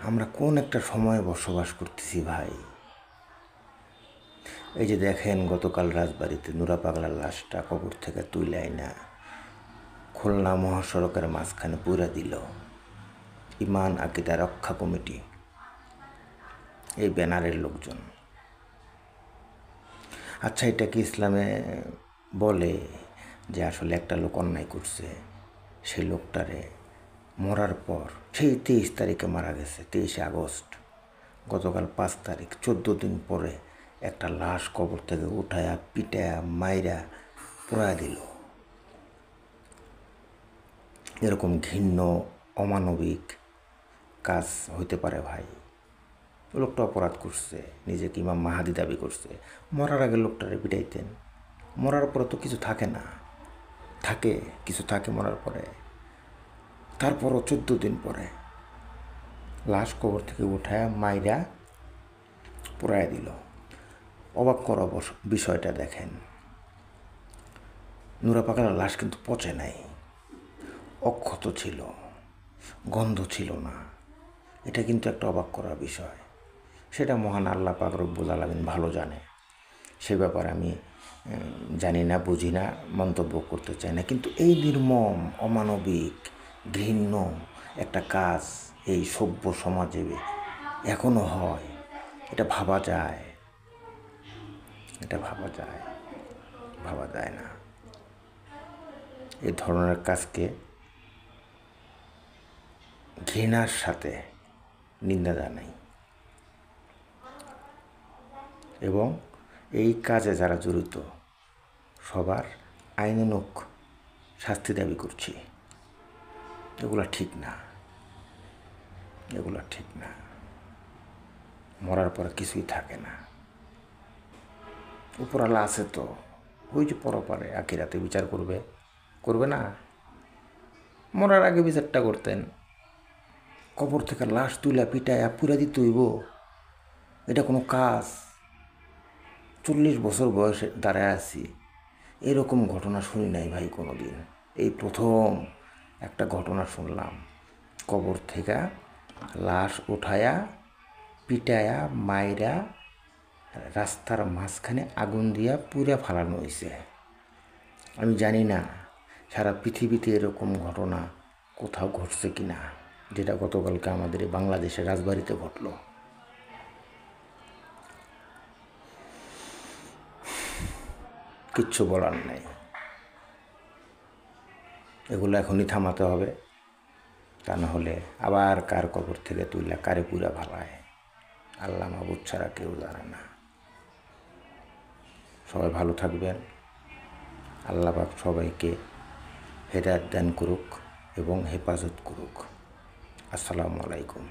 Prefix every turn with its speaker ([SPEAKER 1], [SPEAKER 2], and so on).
[SPEAKER 1] আমরা কোন একটা সময়ে বসবাস করতেছি ভাই। এই যে দেখেন, গতকাল রাজবাড়িতে নুরা পাগলার লাশটা কবর থেকে তুইলাই না খুলনা মহাসড়কের মাঝখানে পুরা দিল ইমান আকিদা রক্ষা কমিটি, এই ব্যানারের লোকজন। আচ্ছা, এটা কি ইসলামে বলে যে আসলে একটা লোক অন্যায় করছে, সেই লোকটারে মরার পর সেই 23 তারিখে মারা গেছে, 23 আগস্ট, গতকাল 5 তারিখ, 14 দিন পরে একটা লাশ কবর থেকে উঠায়া পিটায়া মাইরা পোড়ায় দিল। এরকম ঘৃণ্য অমানবিক কাজ হইতে পারে ভাই? লোকটা অপরাধ করছে, নিজেকে ইমাম মাহাদি দাবি করছে। মরার আগে লোকটারে পিটাইতেন, মরার পরে তো কিছু থাকে না, কিছু থাকে মরার পরে। তারপরও 14 দিন পরে লাশ কবর থেকে উঠায় মাইরা পোড়ায় দিল। অবাক করা বিষয়টা দেখেন, নুরা পাগলার লাশ কিন্তু পচে নাই, অক্ষত ছিল, গন্ধ ছিল না। এটা কিন্তু একটা অবাক করার বিষয়। সেটা মহান আল্লাহ পাক রব্বুল আলামিন ভালো জানে, সে ব্যাপারে আমি জানি না, বুঝি না, মন্তব্য করতে চাই না। কিন্তু এই নির্মম অমানবিক ঘৃণ্য একটা কাজ এই সভ্য সমাজে এখনো হয়, এটা ভাবা যায়? এটা ভাবা যায় না। এই ধরনের কাজকে ঘৃণার সাথে নিন্দা জানাই এবং এই কাজে যারা জড়িত সবার আইনানুগ শাস্তি দাবি করছি। এগুলা ঠিক না। মরার পর কিছুই থাকে না। উপরালা আছে তো, ওই যে পরপারে আখিরাতে বিচার করবে না? মরার আগে বিচারটা করতেন। কবর থেকে লাশ তুলা পিটায়া পুরা দিতে হইব? এটা কোনো কাজ? 40 বছর বয়সে দাঁড়ায় আছি, এরকম ঘটনা শুনি নাই ভাই কোনো দিন। এই প্রথম একটা ঘটনা শুনলাম, কবর থেকে লাশ উঠায়া পিটায়া মাইরা রাস্তার মাঝখানে আগুন দিয়া পুড়ে ফালানো হয়েছে। আমি জানি না সারা পৃথিবীতে এরকম ঘটনা কোথাও ঘটছে কি না, যেটা গতকালকে আমাদের বাংলাদেশের রাজবাড়িতে ঘটল। কিচ্ছু বলার নাই। এগুলো এখনই থামাতে হবে, তা না হলে আবার কার কবর থেকে তুইলা কারে পুরা ভালায় আল্লাহ মাবুদ ছাড়া কেউ জানে না। সবাই ভালো থাকবেন। আল্লাহ পাক সবাইকে হেদায়েত দান করুক এবং হেফাজত করুক। আসসালামু আলাইকুম।